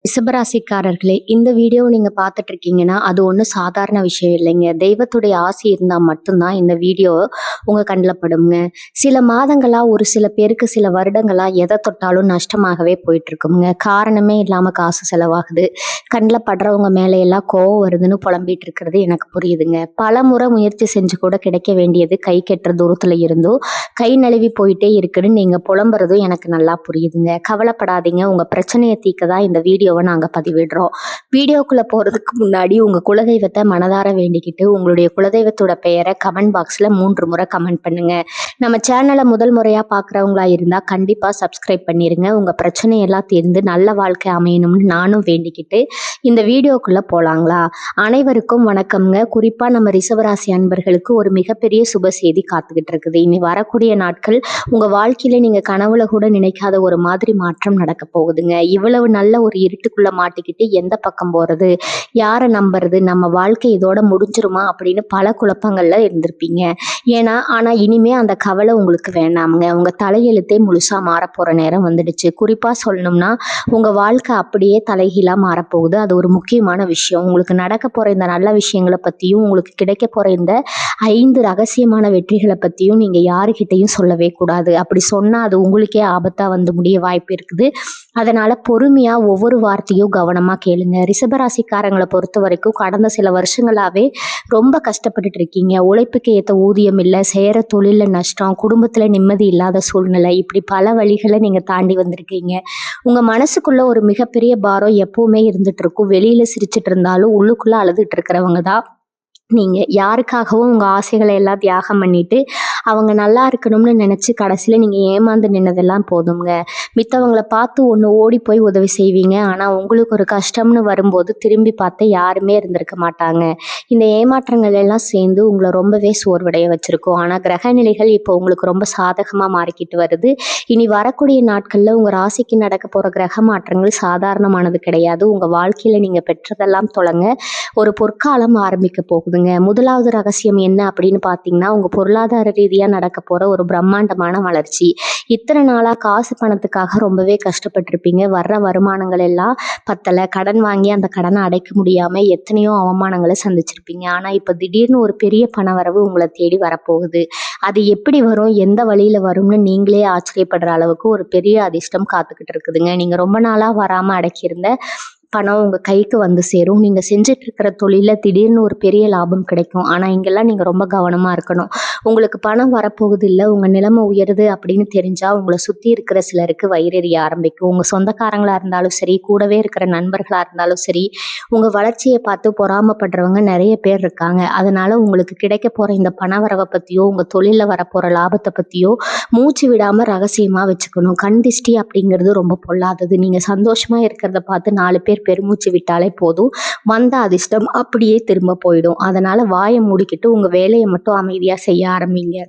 ரிஷபராசிக்காரர்களே, இந்த வீடியோ நீங்க பார்த்துட்டு இருக்கீங்கன்னா, அது ஒண்ணும் சாதாரண விஷயம் இல்லைங்க. தெய்வத்துடைய ஆசி இருந்தா மட்டும்தான் இந்த வீடியோ உங்க கண்ல படும்ங்க. சில மாதங்களா, ஒரு சில பேருக்கு சில வருடங்களா எத தொட்டாலும் நஷ்டமாகவே போயிட்டு இருக்குங்க. காரணமே இல்லாம காசு செலவாகுது. கண்ல படுறவங்க மேல எல்லாம் கோவம் வருதுன்னு புலம்பிட்டு இருக்கிறது எனக்கு புரியுதுங்க. பலமுறை முயற்சி செஞ்சு கூட கிடைக்க வேண்டியது கை கெட்டுற தூரத்துல இருந்தோ, கை நழுவி போயிட்டே இருக்குன்னு நீங்க புலம்புறதும் எனக்கு நல்லா புரியுதுங்க. கவலைப்படாதீங்க. உங்க பிரச்சனையை தீர்க்க தான் இந்த வீடியோவை நாங்க பதிவிடுறோம். வீடியோக்குள்ள போறதுக்கு முன்னாடி உங்க குலதெய்வத்தை மனதார வேண்டிக்கிட்டு உங்களுடைய குலதெய்வத்தோட பெயரை கமெண்ட் பாக்ஸ்ல 3 முறை கமெண்ட் பண்ணுங்க. நம்ம சேனலை முதல் முறையா பாக்குறவங்களா இருந்தா கண்டிப்பா சப்ஸ்கிரைப் பண்ணிருங்க. உங்க பிரச்சனையெல்லாம் தீர்ந்து நல்ல வாழ்க்கை அமையணும்னு நானும் வேண்டிக்கிட்டு இந்த வீடியோக்குள்ள போலாங்களா? அனைவருக்கும் வணக்கம்ங்க. குறிப்பா நம்ம ரிஷபராசி அன்பர்களுக்கு ஒரு மிகப்பெரிய சுப செய்தி காத்துக்கிட்டு இருக்குது. இனி வரக்கூடிய நாட்கள் உங்க வாழ்க்கையில நீங்க கனவுல கூட நினைக்காத ஒரு மாதிரி மாற்றம் நடக்க போகுதுங்க. இவ்வளவு நல்ல ஒரு இருட்டுக்குள்ள மாட்டிக்கிட்டு எந்த பக்கம் போறது, யாரை நம்புறது, நம்ம வாழ்க்கை இதோட முடிஞ்சிருமா அப்படின்னு பல குழப்பங்கள்ல இருந்திருப்பீங்க. ஆனா இனிமே அந்த கவலை உங்களுக்கு வேண்டாமுங்க. உங்க தலையெழுத்தே முழுசா மாறப்போற நேரம் வந்துடுச்சு. குறிப்பா சொல்லணும்னா, உங்க வாழ்க்கை அப்படியே தலைகீழா மாறப்போகுது. அது ஒரு முக்கியமான விஷயம். உங்களுக்கு நடக்க போற இந்த நல்ல விஷயங்களை பத்தியும், உங்களுக்கு கிடைக்க போற இந்த 5 ரகசியமான வெற்றிகளை பத்தியும் நீங்க யாருக்கிட்டையும் சொல்லவே கூடாது. அப்படி சொன்னா அது உங்களுக்கே ஆபத்தா வந்து முடிய வாய்ப்பு இருக்குது. அதனால பொறுமையா ஒவ்வொரு வார்த்தையும் கவனமா கேளுங்க. ரிஷபராசிக்காரங்களை பொறுத்த வரைக்கும் கடந்த சில வருஷங்களாவே ரொம்ப கஷ்டப்பட்டுட்டு இருக்கீங்க. உழைப்புக்கு ஏத்த ஊதியம் இல்லை, செய்யற தொழில நஷ்டம், குடும்பத்துல நிம்மதி இல்லாத சூழ்நிலை, இப்படி பல வழிகளை நீங்க தாண்டி வந்திருக்கீங்க. உங்க மனசுக்குள்ள ஒரு மிகப்பெரிய பாரம் எப்பவுமே இருந்துட்டு இருக்கும். வெளியில சிரிச்சிட்டு இருந்தாலும் உள்ளுக்குள்ள அழுதுட்டு இருக்கிறவங்க தான் நீங்க. யாருக்காகவும் உங்க ஆசைகளை எல்லாம் தியாகம் பண்ணிட்டு அவங்க நல்லா இருக்கணும்னு நினைச்சு கடைசியில நீங்க ஏமாந்து நின்னதெல்லாம் போதுங்க. மித்தவங்களை பார்த்து ஒன்று ஓடி போய் உதவி செய்வீங்க. ஆனா உங்களுக்கு ஒரு கஷ்டம்னு வரும்போது திரும்பி பார்த்து யாருமே இருந்திருக்க மாட்டாங்க. இந்த ஏமாற்றங்கள் எல்லாம் சேர்ந்து உங்களை ரொம்பவே சோர்வடைய வச்சிருக்கும். ஆனா கிரக நிலைகள் இப்போ உங்களுக்கு ரொம்ப சாதகமா மாறிக்கிட்டு வருது. இனி வரக்கூடிய நாட்கள்ல உங்க ராசிக்கு நடக்க போற கிரக மாற்றங்கள் சாதாரணமானது கிடையாது. உங்க வாழ்க்கையில நீங்க பெற்றதெல்லாம் தொடங்க ஒரு பொற்காலம் ஆரம்பிக்க போகுதுங்க. முதலாவது ரகசியம் என்ன அப்படின்னு பார்த்தீங்கன்னா, உங்க பொருளாதார ரீதியா நடக்க போற ஒரு பிரம்மாண்டமான வளர்ச்சி. இத்தனை நாளா காசு பணத்துக்காக ரொம்பவே கஷ்டப்பட்டிருப்பீங்க. வர்ற வருமானங்கள் எல்லாம் பத்தல, கடன் வாங்கி அந்த கடனை அடைக்க முடியாம எத்தனையோ அவமானங்களை சந்திச்சிருப்பீங்க. ஆனா இப்ப திடீர்னு ஒரு பெரிய பணவரவு உங்களை தேடி வரப்போகுது. அது எப்படி வரும், எந்த வழியில வரும்னு நீங்களே ஆச்சரியப்படுற அளவுக்கு ஒரு பெரிய அதிர்ஷ்டம் காத்துக்கிட்டு இருக்குதுங்க. நீங்க ரொம்ப நாளா வராம அடக்கியிருந்த பணம் உங்க கைக்கு வந்து சேரும். நீங்க செஞ்சுட்டு இருக்கிற தொழில திடீர்னு ஒரு பெரிய லாபம் கிடைக்கும். ஆனா இங்கெல்லாம் நீங்க ரொம்ப கவனமா இருக்கணும். உங்களுக்கு பணம் வரப்போகுது இல்லை, உங்க நிலைமை உயருது அப்படின்னு தெரிஞ்சா உங்களை சுத்தி இருக்கிற சிலருக்கு வயிறெறிய ஆரம்பிக்கும். உங்க சொந்தக்காரங்களா இருந்தாலும் சரி, கூடவே இருக்கிற நண்பர்களா இருந்தாலும் சரி, உங்க வளர்ச்சியை பார்த்து பொறாமப்படுறவங்க நிறைய பேர் இருக்காங்க. அதனால உங்களுக்கு கிடைக்க போற இந்த பண வரவை பத்தியோ, உங்க தொழில வரப்போற லாபத்தை பத்தியோ மூச்சு விடாம ரகசியமா வச்சுக்கணும். கண் திஷ்டி அப்படிங்கிறது ரொம்ப பொல்லாதது. நீங்க சந்தோஷமா இருக்கிறத பார்த்து 4 பேர் பெருமூச்சு விட்டாலே போதும், வந்த அதிர்ஷ்டம் அப்படியே திரும்ப போயிடும். அதனால வாயை மூடிக்கிட்டு உங்க வேலையை மட்டும் அமைதியா செய்ய ஆரம்பிங்க.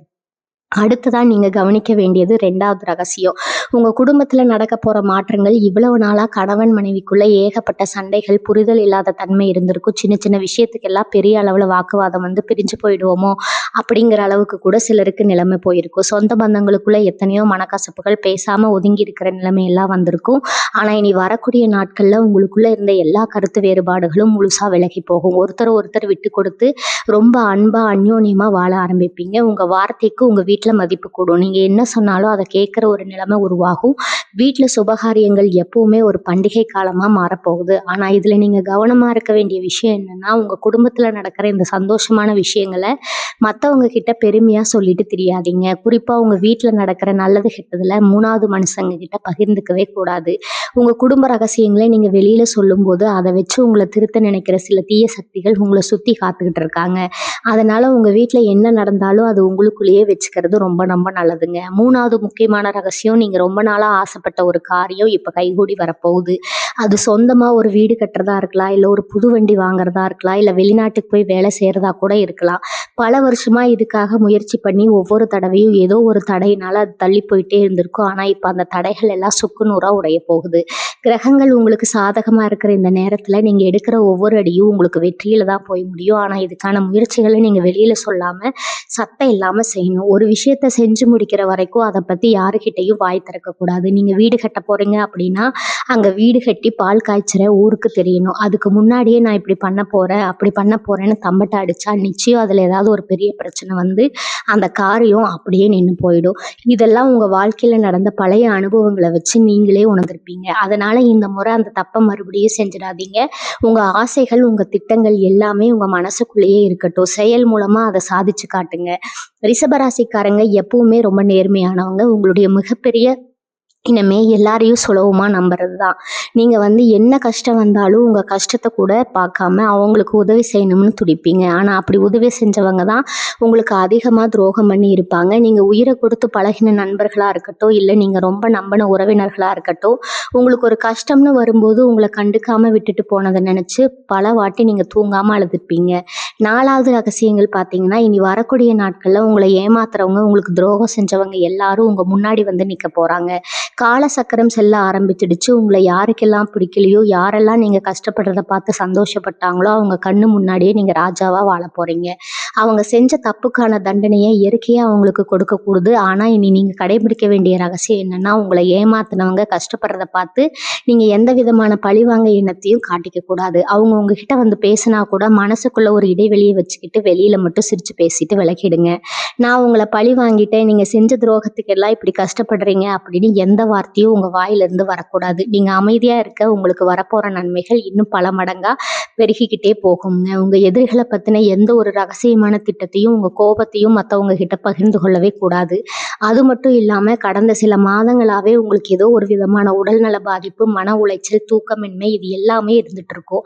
அடுத்ததா நீங்க கவனிக்க வேண்டியது 2வது ரகசியம். உங்க குடும்பத்துல நடக்க போற மாற்றங்கள். இவ்வளவு நாளா கணவன் மனைவிக்குள்ள ஏகப்பட்ட சண்டைகள், புரிதல் இல்லாத தன்மை இருந்திருக்கும். சின்ன சின்ன விஷயத்துக்கெல்லாம் பெரிய அளவுல வாக்குவாதம் வந்து பிரிஞ்சு போயிடுவோமோ அப்படிங்கிற அளவுக்கு கூட சிலருக்கு நிலைமை போயிருக்கும். சொந்த பந்தங்களுக்குள்ள எத்தனையோ மனக்கசப்புகள், பேசாம ஒதுங்கி இருக்கிற நிலைமை எல்லாம் வந்திருக்கும். ஆனா இனி வரக்கூடிய நாட்கள்ல உங்களுக்குள்ள இருந்த எல்லா கருத்து வேறுபாடுகளும் முழுசா விலகி போகும். ஒருத்தர் விட்டு கொடுத்து ரொம்ப அன்பா அந்யோன்யமா வாழ ஆரம்பிப்பீங்க. உங்க வார்த்தைக்கு உங்க வீட்டுல மதிப்பு கூடும். நீங்க என்ன சொன்னாலும் அதை கேட்கிற ஒரு நிலைமை உருவாகும். வீட்டுல சுபகாரியங்கள் எப்பவுமே ஒரு பண்டிகை காலமா மாறப்போகுது. ஆனா இதுல நீங்க கவனமா இருக்க வேண்டிய விஷயம் என்னன்னா, உங்க குடும்பத்துல நடக்கிற இந்த சந்தோஷமான விஷயங்களை மத்தவங்க கிட்ட பெருமையா சொல்லிட்டு தெரியாதீங்க. குறிப்பா உங்க வீட்டுல நடக்கிற நல்லது கெட்டதுல 3வது மனுஷங்க கிட்ட பகிர்ந்துக்கவே கூடாது. உங்க குடும்ப ரகசியங்களை நீங்க வெளியில சொல்லும் போது அதை வச்சு உங்களை திருத்த நினைக்கிற சில தீய சக்திகள் உங்களை சுத்தி காத்துக்கிட்டு இருக்காங்க. அதனால உங்க வீட்டுல என்ன நடந்தாலும் அது உங்களுக்குள்ளேயே வச்சுக்கிறது ரொம்ப ரொம்ப நல்லதுங்க. 3வது முக்கியமான ரகசியம், நீங்க ரொம்ப நாளா ஆசைப்பட்ட ஒரு காரியம் இப்ப கைகூடி வரப்போகுது. அது சொந்தமா ஒரு வீடு கட்டுறதா இருக்கலாம், இல்ல ஒரு புது வண்டி வாங்குறதா இருக்கலாம், இல்ல வெளிநாட்டுக்கு போய் வேலை செய்யறதா கூட இருக்கலாம். பல வருஷமா இதுக்காக முயற்சி பண்ணி ஒவ்வொரு தடவையும் ஏதோ ஒரு தடையினால அது தள்ளி போயிட்டே இருந்திருக்கும். ஆனா இப்ப அந்த தடைகள் எல்லாம் சுக்குநூறா உடைய போகுது. கிரகங்கள் உங்களுக்கு சாதகமா இருக்கிற இந்த நேரத்துல நீங்க எடுக்கிற ஒவ்வொரு அடியும் உங்களுக்கு வெற்றியில தான் போய் முடியும். ஆனா இதுக்கான முயற்சிகளை நீங்க வெளியில சொல்லாம சத்தம் இல்லாம செய்யணும். ஒரு விஷயம் விஷயத்த செஞ்சு முடிக்கிற வரைக்கும் அதை பற்றி யாருக்கிட்டையும் வாய் திறக்கக்கூடாது. நீங்கள் வீடு கட்ட போகிறீங்க அப்படின்னா அங்கே வீடு கட்டி பால் காய்ச்சற ஊருக்கு தெரியணும். அதுக்கு முன்னாடியே நான் இப்படி பண்ண போகிறேன் அப்படி பண்ண போகிறேன்னு தம்பட்டை அடித்தா நிச்சயம் அதில் ஏதாவது ஒரு பெரிய பிரச்சனை வந்து அந்த காரியம் அப்படியே நின்று போயிடும். இதெல்லாம் உங்கள் வாழ்க்கையில் நடந்த பழைய அனுபவங்களை வச்சு நீங்களே உணர்ந்திருப்பீங்க. அதனால் இந்த முறை அந்த தப்பை மறுபடியும் செஞ்சிடாதீங்க. உங்கள் ஆசைகள் உங்கள் திட்டங்கள் எல்லாமே உங்கள் மனசுக்குள்ளேயே இருக்கட்டும். செயல் மூலமாக அதை சாதிச்சு காட்டுங்க. ரிஷபராசிக்காரங்க எப்பவுமே ரொம்ப நேர்மையானவங்க. உங்களுடைய மிகப்பெரிய இனிமே எல்லாரையும் சுலபமாக நம்புறது தான். நீங்கள் என்ன கஷ்டம் வந்தாலும் உங்கள் கஷ்டத்தை கூட பார்க்காம அவங்களுக்கு உதவி செய்யணும்னு துடிப்பீங்க. ஆனால் அப்படி உதவி செஞ்சவங்க தான் உங்களுக்கு அதிகமாக துரோகம் பண்ணி இருப்பாங்க. நீங்கள் உயிரை கொடுத்து பழகின நண்பர்களாக இருக்கட்டும், இல்லை நீங்கள் ரொம்ப நம்பின உறவினர்களாக இருக்கட்டும், உங்களுக்கு ஒரு கஷ்டம்னு வரும்போது உங்களை கண்டுக்காமல் விட்டுட்டு போனதை நினச்சி பல வாட்டி நீங்கள் தூங்காமல் அழுதுருப்பீங்க. 4வது ரகசியங்கள் பார்த்தீங்கன்னா, இனி வரக்கூடிய நாட்களில் உங்களை ஏமாத்துறவங்க, உங்களுக்கு துரோகம் செஞ்சவங்க எல்லாரும் உங்கள் முன்னாடி வந்து நிற்க போகிறாங்க. காலசக்கரம் செல்ல ஆரம்பிச்சிடுச்சு. உங்களை யாருக்கெல்லாம் பிடிக்கலையோ, யாரெல்லாம் நீங்கள் கஷ்டப்படுறத பார்த்து சந்தோஷப்பட்டாங்களோ அவங்க கண்ணு முன்னாடியே நீங்கள் ராஜாவாக வாழ போகிறீங்க. அவங்க செஞ்ச தப்புக்கான தண்டனையை இயற்கையாக அவங்களுக்கு கொடுக்கக்கூடுது. ஆனால் இனி நீங்கள் கடைபிடிக்க வேண்டிய ரகசியம் என்னென்னா, உங்களை ஏமாத்தினவங்க கஷ்டப்படுறத பார்த்து நீங்கள் எந்த விதமான பழிவாங்க எண்ணத்தையும் காட்டிக்க கூடாது. அவங்க உங்ககிட்ட வந்து பேசினா கூட மனசுக்குள்ள ஒரு இடைவெளியை வச்சுக்கிட்டு வெளியில் மட்டும் சிரித்து பேசிட்டு விலகிடுங்க. நான் உங்களை பழி வாங்கிட்டேன், நீங்கள் செஞ்ச துரோகத்துக்கு எல்லாம் இப்படி கஷ்டப்படுறீங்க அப்படின்னு எந்த வார்த்தையும் உங்கள் வாயிலிருந்து வரக்கூடாது. நீங்கள் அமைதியாக இருக்க உங்களுக்கு வரப்போகிற நன்மைகள் இன்னும் பல மடங்காக பெருகிக்கிட்டே போகுங்க. உங்கள் எதிரிகளை பற்றின எந்த ஒரு ரகசியமான திட்டத்தையும் உங்கள் கோபத்தையும் மற்றவங்க கிட்ட பகிர்ந்து கொள்ளவே கூடாது. அது மட்டும் இல்லாமல் கடந்த சில மாதங்களாகவே உங்களுக்கு ஏதோ ஒரு விதமான உடல்நல பாதிப்பு, மன உளைச்சல், தூக்கமின்மை இது எல்லாமே இருந்துட்டு இருக்கும்.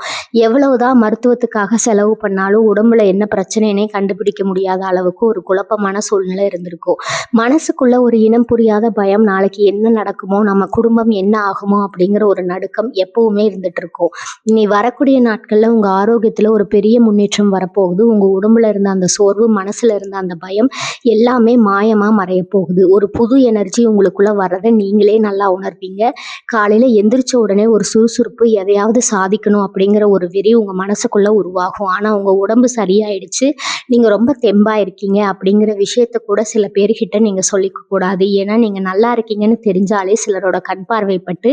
எவ்வளவுதான் மருத்துவத்துக்காக செலவு பண்ணாலும் உடம்புல என்ன பிரச்சனைனே கண்டுபிடிக்க முடியாத அளவுக்கு ஒரு குழப்பமான சூழ்நிலை இருந்திருக்கும். மனசுக்குள்ள ஒரு இனம் புரியாத பயம், நாளைக்கு என்ன நடக்குமோ, நம்ம குடும்பம் என்ன ஆகுமோ அப்படிங்கிற ஒரு நடுக்கம் எப்பவுமே இருந்துட்டு இருக்கும். இனி வரக்கூடிய நாட்கள்ல உங்க ஆரோக்கியத்துல ஒரு பெரிய முன்னேற்றம் வரப்போகுது. உங்க உடம்புல இருந்த அந்த சோர்வு, மனசுல இருந்த அந்த பயம் எல்லாமே மாயமா மறைய போகுது. ஒரு புது எனர்ஜி உங்களுக்குள்ள வர்றதை நீங்களே நல்லா உணர்வீங்க. காலையில எந்திரிச்ச உடனே ஒரு சுறுசுறுப்பு, எதையாவது சாதிக்கணும் அப்படிங்கிற ஒரு வெறி உங்க மனசுக்குள்ள உருவாகும். ஆனா உங்க உடம்பு சரியாயிடுச்சு, நீங்க ரொம்ப தெம்பா இருக்கீங்க அப்படிங்கிற விஷயத்த கூட சில பேர்கிட்ட நீங்க சொல்லிக்க கூடாது. ஏன்னா நீங்க நல்லா இருக்கீங்கன்னு தெரிஞ்சாலே சிலரோட கண் பார்வைப்பட்டு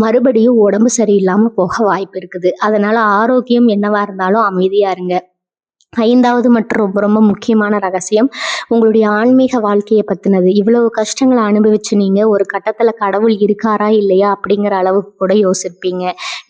மறுபடியும் உடம்பு சரியில்லாம போக வாய்ப்பு இருக்குது. அதனால ஆரோக்கியம் என்னவா இருந்தாலும் அமைதியா இருங்க. 5வது மற்றும் ரொம்ப ரொம்ப முக்கியமான ரகசியம் உங்களுடைய ஆன்மீக வாழ்க்கையை பற்றினது. இவ்வளவு கஷ்டங்களை அனுபவிச்சு நீங்கள் ஒரு கட்டத்தில் கடவுள் இருக்காரா இல்லையா அப்படிங்கிற அளவுக்கு கூட யோசிப்பீங்க.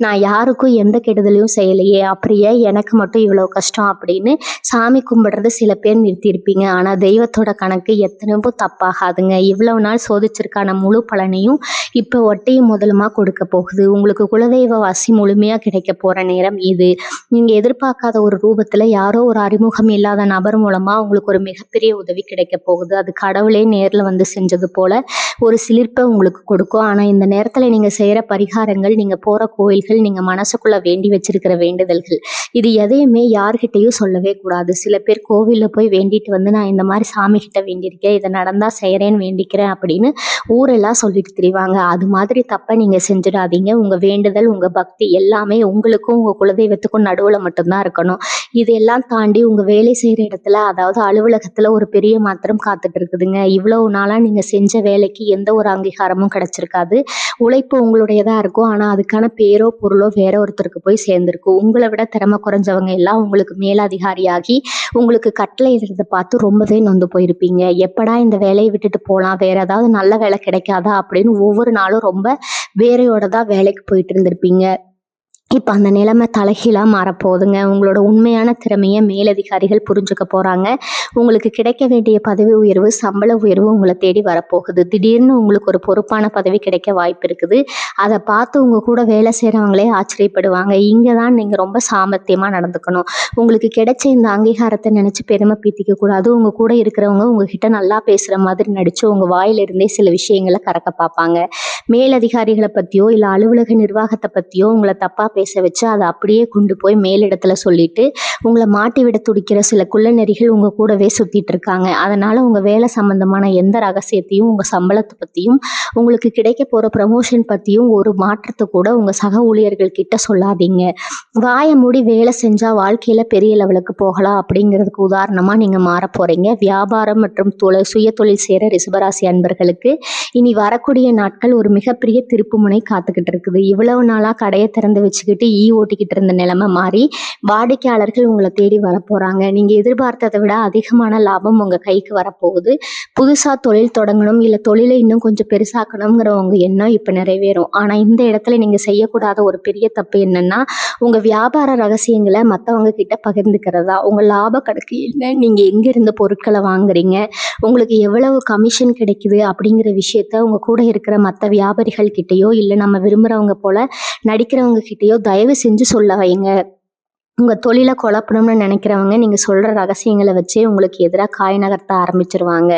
நான் யாருக்கும் எந்த கெடுதலையும் செய்யலையே, அப்படியே எனக்கு மட்டும் இவ்வளோ கஷ்டம் அப்படின்னு சாமி கும்பிடுறது சில பேர் நிறுத்தியிருப்பீங்க. ஆனால் தெய்வத்தோட கணக்கு எத்தனையோ தப்பாகாதுங்க. இவ்வளவு நாள் சோதிச்சிருக்கான முழு பலனையும் இப்போ ஒட்டையும் முதலுமா கொடுக்க போகுது. உங்களுக்கு குலதெய்வ வாசி முழுமையாக கிடைக்க போகிற நேரம் இது. நீங்கள் எதிர்பார்க்காத ஒரு ரூபத்தில் யாரோ ஒரு அறிமுகம் இல்லாத நபர் மூலமா உங்களுக்கு ஒரு மிகப்பெரிய உதவி கிடைக்க போகுது. அது கடவுளே நேர்ல வந்து செஞ்சது போல ஒரு சிலிர்ப்பை உங்களுக்கு கொடுக்கும். ஆனா இந்த நேரத்துல நீங்க செய்யற பரிகாரங்கள், நீங்க போற கோயில்கள், நீங்க மனசுக்குள்ள வேண்டி வச்சிருக்கிற வேண்டுதல்கள், இது எதையுமே யார்கிட்டையும் சொல்லவே கூடாது. சில பேர் கோவில்ல போய் வேண்டிட்டு வந்து நான் இந்த மாதிரி சாமி கிட்ட வேண்டியிருக்கேன், இதை நடந்தா செய்யறேன்னு வேண்டிக்கிறேன் அப்படின்னு ஊரெல்லாம் சொல்லிட்டு திரிவாங்க. அது மாதிரி தப்ப நீங்க செஞ்சிடாதீங்க. உங்க வேண்டுதல், உங்க பக்தி எல்லாமே உங்களுக்கும் உங்க குலதெய்வத்துக்கும் நடுவுல மட்டும்தான் இருக்கணும். இதெல்லாம் தாண்டி உங்க வேலை செய்யற இடத்துல, அதாவது அலுவலகத்துல ஒரு பெரிய மாற்றம் காத்துட்டு இருக்குதுங்க. இவ்வளவு நாளா நீங்க செஞ்ச வேலைக்கு எந்த ஒரு அங்கீகாரமும் கிடைச்சிருக்காது. உழைப்பு உங்களுடையதா இருக்கும். ஆனா அதுக்கான பேரோ பொருளோ வேற ஒருத்தருக்கு போய் சேர்ந்திருக்கும். உங்களை விட திறமை குறைஞ்சவங்க எல்லாம் உங்களுக்கு மேலதிகாரியாகி உங்களுக்கு கட்டளை இடுறதை பார்த்து ரொம்பவே நொந்து போயிருப்பீங்க. எப்படா இந்த வேலையை விட்டுட்டு போகலாம், வேற ஏதாவது நல்ல வேலை கிடைக்காதா அப்படின்னு ஒவ்வொரு நாளும் ரொம்ப வேறையோட தான் வேலைக்கு போயிட்டு இருந்திருப்பீங்க. இப்போ அந்த நிலைமை தலைகீழாக மாறப்போகுதுங்க. உங்களோட உண்மையான திறமையை மேலதிகாரிகள் புரிஞ்சுக்க போகிறாங்க. உங்களுக்கு கிடைக்க வேண்டிய பதவி உயர்வு, சம்பள உயர்வு உங்களை தேடி வரப்போகுது. திடீர்னு உங்களுக்கு ஒரு பொறுப்பான பதவி கிடைக்க வாய்ப்பு இருக்குது. அதை பார்த்து உங்கள் கூட வேலை செய்கிறவங்களே ஆச்சரியப்படுவாங்க. இங்கே தான் நீங்கள் ரொம்ப சாமர்த்தியமாக நடந்துக்கணும். உங்களுக்கு கிடைச்ச இந்த அங்கீகாரத்தை நினச்சி பெருமை பீத்திக்க கூடாது. உங்கள் கூட இருக்கிறவங்க உங்ககிட்ட நல்லா பேசுகிற மாதிரி நடித்து உங்கள் வாயிலிருந்தே சில விஷயங்களை கறக்க பார்ப்பாங்க. மேலதிகாரிகளை பற்றியோ இல்லை அலுவலக நிர்வாகத்தை பற்றியோ உங்களை தப்பாக பேச வச்சு அதை அப்படியே கொண்டு போய் மேலிடத்துல சொல்லிட்டு உங்களை மாட்டி விட துடிக்கிற சில குள்ளநெறிகள் உங்க கூடவே சுத்திட்டு இருக்காங்க. அதனால உங்க வேலை சம்பந்தமான எந்த ரகசியத்தையும், உங்க சம்பளத்தை பத்தியும், உங்களுக்கு கிடைக்க போற ப்ரமோஷன் பத்தியும் ஒரு மாற்றத்தை கூட உங்க சக ஊழியர்கள் கிட்ட சொல்லாதீங்க. வாயை மூடி வேலை செஞ்சா வாழ்க்கையில பெரிய லெவலுக்கு போகலாம் அப்படிங்கிறதுக்கு உதாரணமா நீங்க மாற போறீங்க. வியாபாரம் மற்றும் சுய தொழில் செய்யற ரிஷபராசி அன்பர்களுக்கு இனி வரக்கூடிய நாட்கள் ஒரு மிகப்பெரிய திருப்புமுனை காத்துக்கிட்டு இருக்குது. இவ்வளவு நாளா கடையை திறந்து வச்சுக்கிட்டு ஓட்டிக்கிட்டு இருந்த நிலைமை மாறி வாடிக்கையாளர்கள் உங்களை தேடி வரப்போறாங்க. நீங்க எதிர்பார்த்ததை விட அதிகமான லாபம் உங்க கைக்கு வரப்போகுது. புதுசா தொழில் தொடங்கணும், இல்ல தொழிலை இன்னும் கொஞ்சம் பெருசாக்கணுங்கிற உங்க எண்ணம் இப்ப நிறைவேறும். ஆனா இந்த இடத்துல நீங்க செய்யக்கூடாத ஒரு பெரிய தப்பு என்னன்னா, உங்க வியாபார ரகசியங்களை மத்தவங்க கிட்ட பகிர்ந்துக்கிறதா. உங்க லாப கணக்கு என்ன, நீங்க எங்க இருந்து பொருட்களை வாங்குறீங்க, உங்களுக்கு எவ்வளவு கமிஷன் கிடைக்குது அப்படிங்கிற விஷயத்த உங்க கூட இருக்கிற மற்ற வியாபாரிகள் கிட்டயோ இல்ல நம்ம விரும்புறவங்க போல நடிக்கிறவங்க கிட்டயோ தயவு செஞ்சு சொல்ல வைங்க. உங்க தொழிலை குழப்பணும்னு நினைக்கிறவங்க நீங்க சொல்ற ரகசியங்களை வச்சே உங்களுக்கு எதிராக காய் நகர்த்த ஆரம்பிச்சிருவாங்க.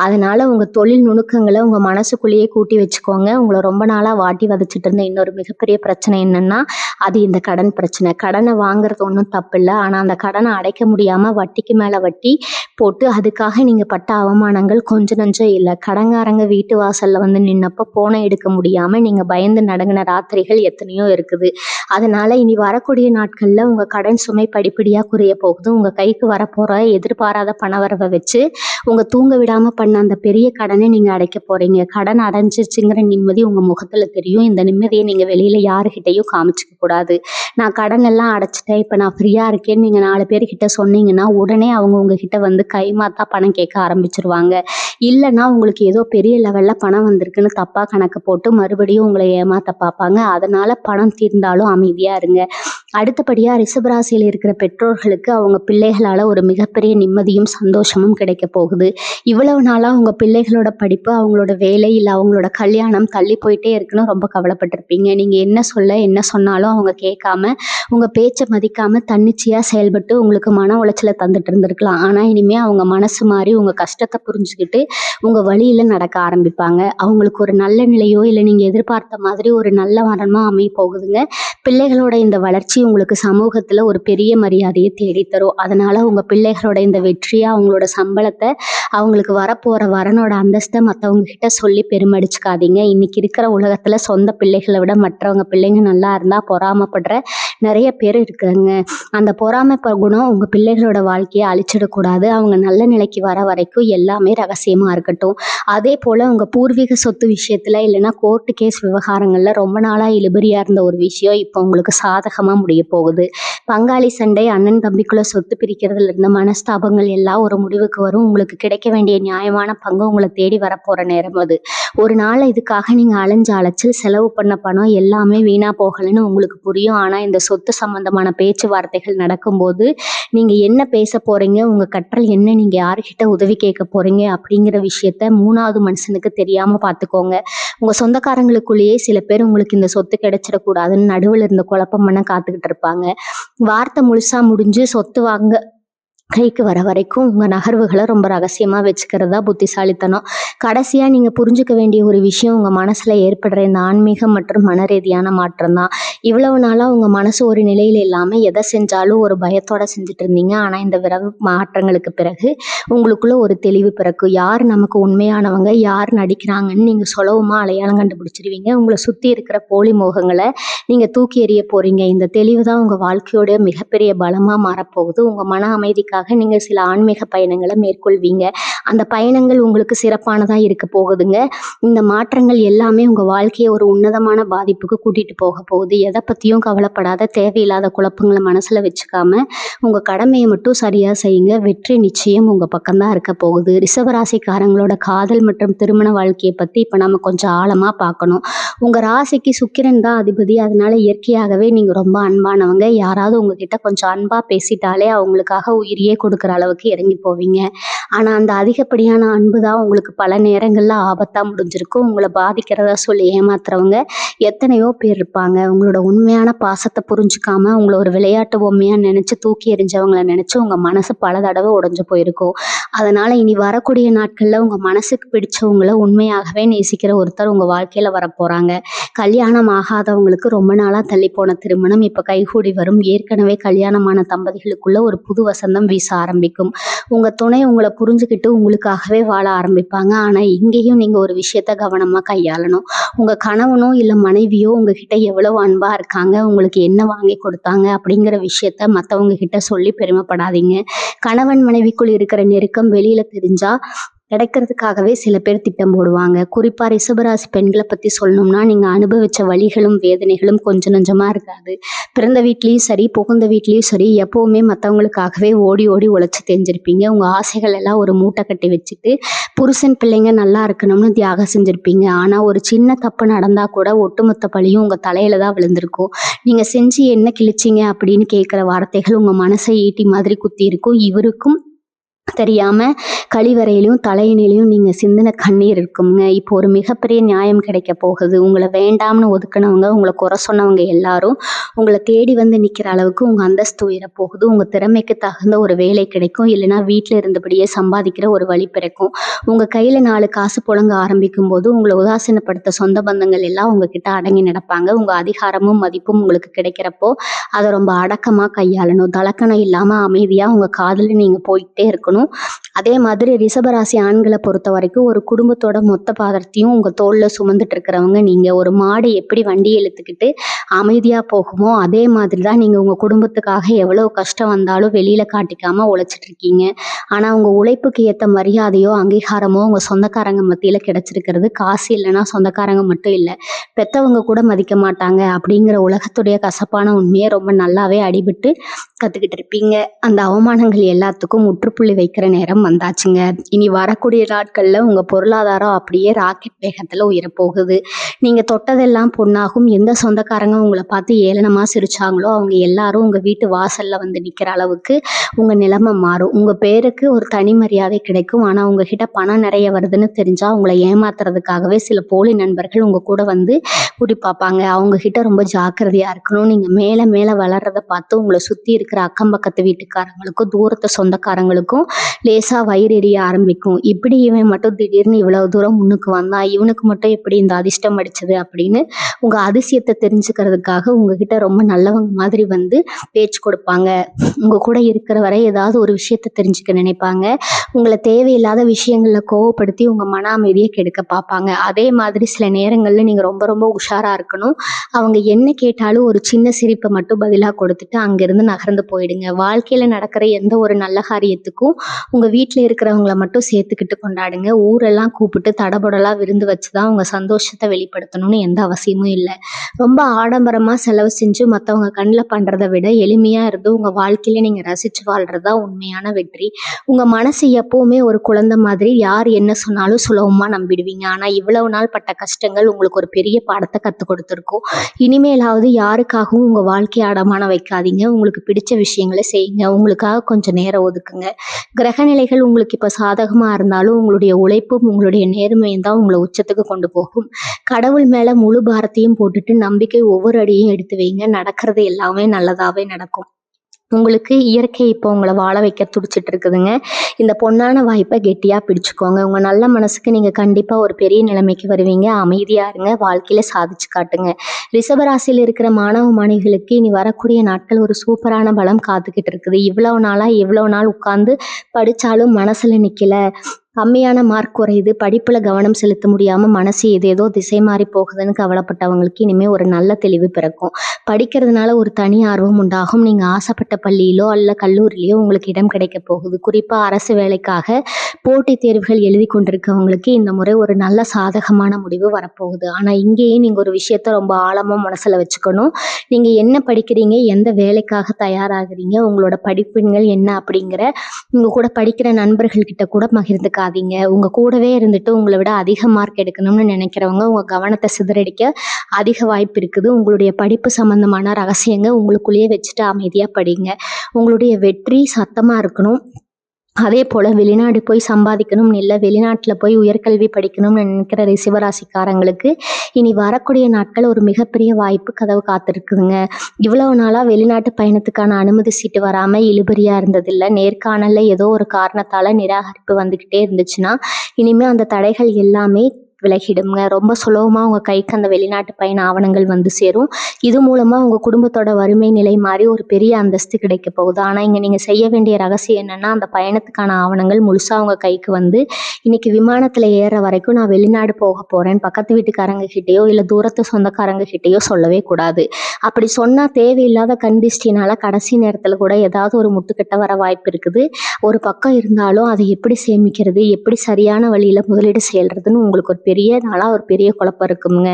அதனால உங்க தொழில் நுணுக்கங்களை உங்க மனசுக்குள்ளேயே கூட்டி வச்சுக்கோங்க. உங்களை ரொம்ப நாளா வாட்டி வதச்சிட்டு இருந்த இன்னொரு மிகப்பெரிய பிரச்சனை என்னன்னா, அது இந்த கடன் பிரச்சனை. கடனை வாங்குறது ஒன்றும் தப்பு இல்லை, ஆனா அந்த கடனை அடைக்க முடியாம வட்டிக்கு மேல வட்டி போட்டு அதுக்காக நீங்க பட்ட அவமானங்கள் கொஞ்சம் நஞ்சம் இல்லை. கடன்காரங்க வீட்டு வாசல்ல வந்து நின்னப்ப போனை எடுக்க முடியாம நீங்க பயந்து நடுங்கின ராத்திரிகள் எத்தனையோ இருக்குது. அதனால இனி வரக்கூடிய நாட்கள்ல உங்க கடன் சுமை படிப்படியா குறைய போகுது. உங்க கைக்கு வரப்போற எதிர்பாராத பணவரவை வச்சு உங்க தூங்க விடாம பண்ண அந்த பெரிய கடனை நீங்க அடைக்க போறீங்க. கடன் அடைஞ்சிருச்சுங்கிற நிம்மதி உங்க முகத்துல தெரியும். இந்த நிம்மதியை நீங்க வெளியில யாருகிட்டையும் காமிச்சுக்க கூடாது. நான் கடன் எல்லாம் அடைச்சிட்டேன், இப்ப நான் ஃப்ரீயா இருக்கேன்னு நீங்க 4 பேர்கிட்ட சொன்னீங்கன்னா உடனே அவங்க உங்ககிட்ட வந்து கைமாத்தா பணம் கேட்க ஆரம்பிச்சிருவாங்க. இல்லைன்னா உங்களுக்கு ஏதோ பெரிய லெவல்ல பணம் வந்திருக்குன்னு தப்பா கணக்கு போட்டு மறுபடியும் உங்களை ஏமாத்த பார்ப்பாங்க. அதனால பணம் தீர்ந்தாலும் அமைதியா இருங்க. அடுத்தபடியா ரிஷபராசியில் இருக்கிற பெற்றோர்களுக்கு அவங்க பிள்ளைகளால ஒரு மிகப்பெரிய நிம்மதியும் சந்தோஷமும் கிடைக்க போகுது. இவ்வளவு நாளா உங்க பிள்ளைகளோட படிப்பு, அவங்களோட வேலை, இல்லை அவங்களோட கல்யாணம் தள்ளி போயிட்டே இருக்குன்னு ரொம்ப கவலைப்பட்டிருப்பீங்க. நீங்க என்ன சொன்னாலும் அவங்க கேட்காம உங்க பேச்சை மதிக்காம தன்னிச்சையா செயல்பட்டு உங்களுக்கு மன உளைச்சலை தந்துட்டு இருந்திருக்கலாம். ஆனா இனிமே அவங்க மனசு மாறி உங்க கஷ்டத்தை புரிஞ்சுக்கிட்டு உங்க வழியில நடக்க ஆரம்பிப்பாங்க. அவங்களுக்கு ஒரு நல்ல நிலையோ இல்லை நீங்க எதிர்பார்த்த மாதிரி ஒரு நல்ல மரணமோ அமைய போகுதுங்க. பிள்ளைகளோட இந்த வளர்ச்சி உங்களுக்கு சமூகத்துல ஒரு பெரிய மரியாதையை தேடித்தரும். அதனால உங்க பிள்ளைகளோட இந்த வெற்றியை, அவங்களோட சம்பளத்தை, அவங்களுக்கு வரப்போற வரனோட அந்தஸ்தை மற்றவங்க கிட்ட சொல்லி பெருமடிச்சுக்காதீங்க. இன்னைக்கு இருக்கிற உலகத்துல சொந்த பிள்ளைகளை விட மற்றவங்க பிள்ளைங்க நல்லா இருந்தா பொறாமப்படுற நிறைய பேர் இருக்காங்க. அந்த பொறாமை குணம் உங்க பிள்ளைகளோட வாழ்க்கையை அழிச்சிடக்கூடாது. அவங்க நல்ல நிலைக்கு வர வரைக்கும் எல்லாமே ரகசியமா இருக்கட்டும். அதே போல உங்க பூர்வீக சொத்து விஷயத்துல இல்லைன்னா கோர்ட்டு கேஸ் விவகாரங்கள்ல ரொம்ப நாளா இழுபறியா இருந்த ஒரு விஷயம் இப்போ உங்களுக்கு சாதகமா முடிய போகுது. பங்காளி சண்டை, அண்ணன் தம்பிக்குள்ள சொத்து பிரிக்கிறதுல இருந்த மனஸ்தாபங்கள் எல்லாம் ஒரு முடிவுக்கு வரும். உங்களுக்கு கிடைக்க வேண்டிய நியாயமான பங்கு உங்களை தேடி வரப்போற நேரம் அது. ஒரு நாள் இதுக்காக நீங்க அலைஞ்ச அலைச்சல், செலவு பண்ண பணம் எல்லாமே வீணா போகலன்னு உங்களுக்கு புரியும். ஆனா இந்த சொத்து சம்பந்தமான பேச்சுவார்த்தைகள் நடக்கும்போது நீங்க என்ன பேச போறீங்க, உங்க கற்றல் என்ன, நீங்க யாருக்கிட்ட உதவி கேட்க போறீங்க அப்படிங்கிற விஷயத்த 3வது மனுஷனுக்கு தெரியாம பார்த்துக்கோங்க. உங்க சொந்தக்காரங்களுக்குள்ளேயே சில பேர் உங்களுக்கு இந்த சொத்து கிடைச்சிடக்கூடாதுன்னு நடுவில் இருந்த குழப்பம் பண்ண காத்துக்கிட்டு இருப்பாங்க. வார்த்தை முழுசா முடிஞ்சு சொத்து வாங்க கைக்கு வர வரைக்கும் உங்க நகர்வுகளை ரொம்ப ரகசியமா வச்சுக்கிறதா புத்திசாலித்தனம். கடைசியா நீங்க புரிஞ்சுக்க வேண்டிய ஒரு விஷயம், உங்க மனசுல ஏற்படுற இந்த ஆன்மீகம் மற்றும் மன ரீதியான மாற்றம் தான். இவ்வளவு நாளா உங்க மனசு ஒரு நிலையில இல்லாம எதை செஞ்சாலும் ஒரு பயத்தோட செஞ்சுட்டு இருந்தீங்க. ஆனா இந்த விரவு மாற்றங்களுக்கு பிறகு உங்களுக்குள்ள ஒரு தெளிவு பிறக்கும். யார் நமக்கு உண்மையானவங்க, யார் நடிக்கிறாங்கன்னு நீங்க சுலபமா அடையாளம் கண்டுபிடிச்சிருவீங்க. உங்களை சுத்தி இருக்கிற போலி மோகங்களை நீங்க தூக்கி எறிய போறீங்க. இந்த தெளிவு தான் உங்க வாழ்க்கையோட மிகப்பெரிய பலமா மாறப்போகுது. உங்க மன அமைதிக்காக நீங்க சில ஆன்மீக பயணங்களை மேற்கொள்வீங்க. அந்த பயணங்கள் உங்களுக்கு சிறப்பானதா இருக்க போகுதுங்க. இந்த மாற்றங்கள் எல்லாமே உங்க வாழ்க்கையை ஒரு உன்னதமான பாதிப்புக்கு கூட்டிட்டு போக போகுது. எதை பத்தியும் கவலைப்படாத, தேவையில்லாத குழப்பங்களை மனசுல வச்சுக்காம உங்க கடமையை மட்டும் சரியா செய்யுங்க. வெற்றி நிச்சயம் உங்க பக்கம்தான் இருக்க போகுது. ரிஷபராசிக்காரங்களோட காதல் மற்றும் திருமண வாழ்க்கையை பத்தி இப்ப நம்ம கொஞ்சம் ஆழமா பார்க்கணும். உங்க ராசிக்கு சுக்கிரன் தான் அதிபதி. அதனால இயற்கையாகவே நீங்க ரொம்ப அன்பானவங்க. யாராவது உங்ககிட்ட கொஞ்சம் அன்பா பேசிட்டாலே அவங்களுக்காக உயிரியே கொடுக்குற அளவுக்கு இறங்கி போவீங்க. ஆனா அந்த அதிகப்படியான அன்பு தான் உங்களுக்கு பல நேரங்கள்ல ஆபத்தா முடிஞ்சிருக்கும். உங்களை பாதிக்கிறதா சொல்லி ஏமாத்துறவங்க எத்தனையோ பேர் இருப்பாங்க. உங்களோட உண்மையான பாசத்தை புரிஞ்சுக்காம உங்களை ஒரு விளையாட்டு பொம்மையா நினைச்சு தூக்கி எறிஞ்சவங்களை நினைச்சு உங்க மனசு பல தடவை உடைஞ்சு போயிருக்கும். அதனால இனி வரக்கூடிய நாட்கள்ல உங்க மனசுக்கு பிடிச்சவங்கள உண்மையாகவே நேசிக்கிற ஒருத்தர் உங்க வாழ்க்கையில வரப்போறாங்க. கல்யாணம் ஆகாதவங்களுக்கு ரொம்ப நாளா தள்ளி போன திருமணம் இப்ப கைகூடி வரும். ஏற்கனவே கல்யாணமான தம்பதிகளுக்குள்ள ஒரு புது வசந்தம் வீச ஆரம்பிக்கும். உங்க துணை உங்களை புரிஞ்சுக்கிட்டு உங்களுக்காகவே வாழ ஆரம்பிப்பாங்க. ஆனா இங்கேயும் நீங்க ஒரு விஷயத்த கவனமா கையாளணும். உங்க கணவனோ இல்ல மனைவியோ உங்ககிட்ட எவ்வளவு அன்பா இருக்காங்க, உங்களுக்கு என்ன வாங்கி கொடுத்தாங்க அப்படிங்கிற விஷயத்த மத்தவங்க கிட்ட சொல்லி பெருமைப்படாதீங்க. கணவன் மனைவிக்குள் இருக்கிற நெருக்கம் வெளியில தெரிஞ்சா கிடைக்கிறதுக்காகவே சில பேர் திட்டம் போடுவாங்க. குறிப்பா ரிஷபராசி பெண்களை பத்தி சொல்லணும்னா, நீங்க அனுபவிச்ச வலிகளும் வேதனைகளும் கொஞ்சம் நஞ்சமா இருக்காது. பிறந்த வீட்லயும் சரி, புகுந்த வீட்லயும் சரி, எப்பவுமே மத்தவங்களுக்காகவே ஓடி ஓடி உழைச்சு தெரிஞ்சிருப்பீங்க. உங்க ஆசைகள் எல்லாம் ஒரு மூட்டை கட்டி வச்சுட்டு புருஷன் பிள்ளைங்க நல்லா இருக்கணும்னு தியாகம் செஞ்சிருப்பீங்க. ஆனா ஒரு சின்ன தப்பு நடந்தா கூட ஒட்டுமொத்த பழியும் உங்க தலையில தான் விழுந்திருக்கும். நீங்க செஞ்சு என்ன கிழிச்சீங்க அப்படின்னு கேட்கிற வார்த்தைகள் உங்க மனசை ஈட்டி மாதிரி குத்தி இருக்கும். இவருக்கும் தெரியாம கழிவறையிலையும் தலையணையிலையும் நீங்க சிந்தின கண்ணீர் இருக்குங்க. இப்போ ஒரு மிகப்பெரிய நியாயம் கிடைக்க போகுது. உங்களை வேண்டாம்னு ஒதுக்குனவங்க, உங்களை குறை சொன்னவங்க எல்லாரும் உங்களை தேடி வந்து நிக்கிற அளவுக்கு உங்க அந்தஸ்து உயர போகுது. உங்க திறமைக்கு தகுந்த ஒரு வேலை கிடைக்கும். இல்லைன்னா வீட்டுல இருந்தபடியே சம்பாதிக்கிற ஒரு வழி பிறக்கும். உங்க கையில 4 காசு புழங்க ஆரம்பிக்கும் போது உங்களை உதாசீனப்படுத்த சொந்த பந்தங்கள் எல்லாம் உங்ககிட்ட அடங்கி நடப்பாங்க. உங்க அதிகாரமும் மதிப்பும் உங்களுக்கு கிடைக்கிறப்போ அதை ரொம்ப அடக்கமா கையாளணும். தலக்கணம் இல்லாம அமைதியா உங்க காதுல நீங்க போயிட்டே இருக்கணும். அதே மாதிரி ரிஷபராசி ஆண்களை பொறுத்த வரைக்கும் ஒரு குடும்பத்தோட மொத்த பாதத்தையும் உங்க தோல்ல சுமந்துட்டு இருக்கிறவங்க நீங்க. ஒரு மாடு எப்படி வண்டி இழுத்துக்கிட்டு அமைதியா போகுமோ அதே மாதிரிதான் நீங்க உங்க குடும்பத்துக்காக எவ்வளவு கஷ்டம் வந்தாலும் வெளியில காட்டிக்காம உழைச்சிட்டு இருக்கீங்க. ஆனா உங்க உழைப்புக்கு ஏத்த மரியாதையோ அங்கீகாரமோ உங்க சொந்தக்காரங்க மத்தியில கிடைச்சிருக்கிறது. காசு இல்லைன்னா சொந்தக்காரங்க மட்டும் இல்ல, பெத்தவங்க கூட மதிக்க மாட்டாங்க அப்படிங்கிற உலகத்துடைய கசப்பான உண்மையை ரொம்ப நல்லாவே அடிபட்டு கத்துக்கிட்டு இருப்பீங்க. அந்த அவமானங்கள் எல்லாத்துக்கும் முற்றுப்புள்ளி வைக்கிற நேரம் வந்தாச்சுங்க. இனி வரக்கூடிய நாட்கள்ல உங்க பொருளாதாரம் அப்படியே ராக்கெட் வேகத்துல உயரப்போகுது. நீங்க தொட்டதெல்லாம் பொண்ணாகும். எந்த சொந்தக்காரங்க உங்களை பார்த்து ஏளனமா சிரிச்சாங்களோ அவங்க எல்லாரும் உங்க வீட்டு வாசல்ல வந்து நிக்கிற அளவுக்கு உங்க நிலைமை மாறும். உங்க பேருக்கு ஒரு தனி மரியாதை கிடைக்கும். ஆனா உங்ககிட்ட பணம் நிறைய வருதுன்னு தெரிஞ்சா உங்களை ஏமாத்துறதுக்காகவே சில போலி நண்பர்கள் உங்க கூட வந்து கூட்டி பார்ப்பாங்க. அவங்க கிட்ட ரொம்ப ஜாக்கிரதையா இருக்கணும். நீங்க மேல மேல வளர்றத பார்த்து உங்களை சுத்தி இருக்கிற அக்கம் பக்கத்து வீட்டுக்காரங்களுக்கும் தூரத்து சொந்தக்காரங்களுக்கும் லேசா வயிறு எரிய ஆரம்பிக்கும். இப்படி இவன் மட்டும் திடீர்னு இவ்வளவு தூரம் முன்னுக்கு வந்தான், இவனுக்கு மட்டும் எப்படி இந்த அதிர்ஷ்டம் அடிச்சது அப்படின்னு உங்க அதிசயத்தை தெரிஞ்சுக்கிறதுக்காக உங்ககிட்ட ரொம்ப நல்லவங்க மாதிரி வந்து பேச்சு கொடுப்பாங்க. உங்க கூட இருக்கிற வரை ஏதாவது ஒரு விஷயத்த தெரிஞ்சுக்க நினைப்பாங்க. உங்களை தேவையில்லாத விஷயங்கள்ல கோவப்படுத்தி உங்க மன அமைதியை கெடுக்க பார்ப்பாங்க. அதே மாதிரி சில நேரங்கள்ல நீங்க ரொம்ப ரொம்ப உஷாரா இருக்கணும். அவங்க என்ன கேட்டாலும் ஒரு சின்ன சிரிப்பை மட்டும் பதிலா கொடுத்துட்டு அங்கிருந்து நகர்ந்து போயிடுங்க. வாழ்க்கையில நடக்கிற எந்த ஒரு நல்ல காரியத்துக்கும் உங்க வீட்டுல இருக்கிறவங்கள மட்டும் சேர்த்துக்கிட்டு கொண்டாடுங்க. ஊரெல்லாம் கூப்பிட்டு தடபுடலா விருந்து வச்சுதான் உங்க சந்தோஷத்தை வெளிப்படுத்தணும்னு எந்த அவசியமும் இல்லை. ரொம்ப ஆடம்பரமா செலவு செஞ்சு மத்தவங்க கண்ணில் பண்றதை விட எளிமையா இருந்து உங்க வாழ்க்கையில நீங்க ரசிச்சு வாழ்றதா உண்மையான வெற்றி. உங்க மனசு எப்பவுமே ஒரு குழந்தை மாதிரி, யார் என்ன சொன்னாலும் சுலபமா நம்பிடுவீங்க. ஆனா இவ்வளவு நாள் பட்ட கஷ்டங்கள் உங்களுக்கு ஒரு பெரிய பாடத்தை கத்துக் கொடுத்துருக்கும். இனிமேலாவது யாருக்காகவும் உங்க வாழ்க்கையை அடமான வைக்காதீங்க. உங்களுக்கு பிடிச்ச விஷயங்களை செய்யுங்க. உங்களுக்காக கொஞ்சம் நேரம் ஒதுக்குங்க. கிரகநிலைகள் உங்களுக்கு இப்ப சாதகமா இருந்தாலும் உங்களுடைய உழைப்பும் உங்களுடைய நேர்மையும் தான் உங்களை உச்சத்துக்கு கொண்டு போகும். கடவுள் மேல முழு பாரத்தையும் போட்டுட்டு நம்பிக்கை ஒவ்வொரு அடியும் எடுத்து வைங்க. நடக்கிறது எல்லாமே நல்லதாவே நடக்கும். உங்களுக்கு இயற்கை இப்போ உங்களை வாழ வைக்க துடிச்சிட்டு இருக்குதுங்க. இந்த பொன்னான வாய்ப்பை கெட்டியா பிடிச்சுக்கோங்க. உங்க நல்ல மனசுக்கு நீங்க கண்டிப்பா ஒரு பெரிய நிலைமைக்கு வருவீங்க. அமைதியா இருங்க, வாழ்க்கையில சாதிச்சு காட்டுங்க. ரிஷபராசியில் இருக்கிற மாணவ மாணவிகளுக்கு இனி வரக்கூடிய நாட்கள் ஒரு சூப்பரான பலம் காத்துக்கிட்டு இருக்குது. இவ்வளவு நாள் உட்கார்ந்து படிச்சாலும் மனசுல நிக்கல, கம்மியான மார்க் குறையுது, படிப்புல கவனம் செலுத்த முடியாம மனசு ஏதேதோ திசை மாறி போகுதுன்னு கவலைப்பட்டவங்களுக்கு இனிமே ஒரு நல்ல தெளிவு பிறக்கும். படிக்கிறதுனால ஒரு தனி ஆர்வம் உண்டாகும். நீங்க ஆசைப்பட்ட பள்ளியிலோ அல்ல கல்லூரியிலோ உங்களுக்கு இடம் கிடைக்க போகுது. குறிப்பா அரசு வேலைக்காக போட்டித் தேர்வுகள் எழுதி கொண்டிருக்கவங்களுக்கு இந்த முறை ஒரு நல்ல சாதகமான முடிவு வரப்போகுது. ஆனா இங்கேயே நீங்க ஒரு விஷயத்த ரொம்ப ஆழமா மனசுல வச்சுக்கணும். நீங்க என்ன படிக்கிறீங்க, எந்த வேலைக்காக தயாராகிறீங்க, உங்களோட படிப்புகள் என்ன அப்படிங்கிற உங்க கூட படிக்கிற நண்பர்கள் கிட்ட கூட பகிர்ந்துக்காதீங்க. உங்க கூடவே இருந்துட்டு உங்களை விட அதிக மார்க் எடுக்கணும்னு நினைக்கிறவங்க உங்க கவனத்தை சிதறடிக்க அதிக வாய்ப்பு இருக்குது. உங்களுடைய படிப்பு சம்பந்தமான ரகசியங்க உங்களுக்குள்ளேயே வச்சுட்டு அமைதியா படிங்க. உங்களுடைய வெற்றி சத்தமா இருக்கணும். அதே போல வெளிநாடு போய் சம்பாதிக்கணும்னு இல்லை, வெளிநாட்டில் போய் உயர்கல்வி படிக்கணும்னு நினைக்கிற ரிஷபராசிக்காரங்களுக்கு இனி வரக்கூடிய நாட்கள் ஒரு மிகப்பெரிய வாய்ப்பு கதவு காத்திருக்குதுங்க. இவ்வளவு நாளா வெளிநாட்டு பயணத்துக்கான அனுமதி சீட்டு வராம இழுபறியா இருந்ததில்ல. நேர்காணல்ல ஏதோ ஒரு காரணத்தால நிராகரிப்பு வந்துகிட்டே இருந்துச்சுன்னா இனிமே அந்த தடைகள் எல்லாமே விலகிடுங்க. ரொம்ப சுலபமா உங்க கைக்கு அந்த வெளிநாட்டு பயண ஆவணங்கள் வந்து சேரும். இது மூலமா உங்க குடும்பத்தோட வறுமை நிலை மாறி ஒரு பெரிய அந்தஸ்து கிடைக்க போகுது. ஆனா இங்க நீங்க செய்ய வேண்டிய ரகசியம் என்னன்னா, அந்த பயணத்துக்கான ஆவணங்கள் முழுசா உங்க கைக்கு வந்து இன்னைக்கு விமானத்துல ஏற வரைக்கும் நான் வெளிநாடு போக போறேன் பக்கத்து வீட்டுக்காரங்க கிட்டயோ இல்ல தூரத்து சொந்தக்காரங்க கிட்டயோ சொல்லவே கூடாது. அப்படி சொன்னா தேவையில்லாத கண்டிஸ்டினால கடைசி நேரத்துல கூட ஏதாவது ஒரு முட்டுக்கட்ட வர வாய்ப்பு இருக்குது. ஒரு பக்கம் இருந்தாலும் அதை எப்படி சேமிக்கிறது, எப்படி சரியான வழியில முதலீடு செய்யறதுன்னு உங்களுக்கு ஒரு பெரிய நாளா ஒரு பெரிய குழப்பம் இருக்குங்க.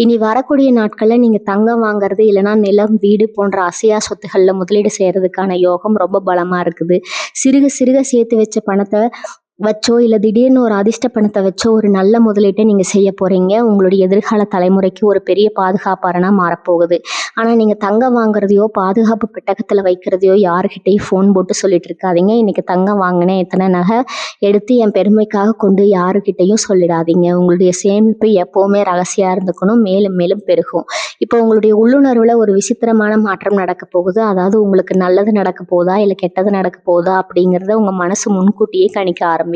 இனி வரக்கூடிய நாட்கள்ல நீங்க தங்கம் வாங்குறது இல்லைன்னா நிலம், வீடு போன்ற அசையா சொத்துக்கள்ல முதலீடு செய்யறதுக்கான யோகம் ரொம்ப பலமா இருக்குது. சிறுக சிறுக சேர்த்து வச்ச பணத்தை வச்சோ இல்ல திடீர்னு ஒரு அதிர்ஷ்ட பணத்தை வச்சோ ஒரு நல்ல முதலீட்டை நீங்க செய்ய போறீங்க. உங்களுடைய எதிர்கால தலைமுறைக்கு ஒரு பெரிய பாதுகாப்பாரனா மாறப்போகுது. ஆனா நீங்க தங்கம் வாங்குறதையோ பாதுகாப்பு பெட்டகத்துல வைக்கிறதையோ யாருக்கிட்டையும் ஃபோன் போட்டு சொல்லிட்டு இருக்காதீங்க. இன்னைக்கு தங்கம் வாங்கினேன், எத்தனை நகை எடுத்து என் பெருமைக்காக கொண்டு யாருக்கிட்டையும் சொல்லிடாதீங்க. உங்களுடைய சேமிப்பு எப்பவுமே ரகசியம் இருந்துக்கணும், மேலும் மேலும் பெருகும். இப்போ உங்களுடைய உள்ளுணர்வுல ஒரு விசித்திரமான மாற்றம் நடக்க போகுது. அதாவது உங்களுக்கு நல்லது நடக்க போகுதா இல்ல கெட்டது நடக்க போகுதா அப்படிங்கிறத உங்க மனசு முன்கூட்டியே கணிக்க ஆரம்பிக்கும்.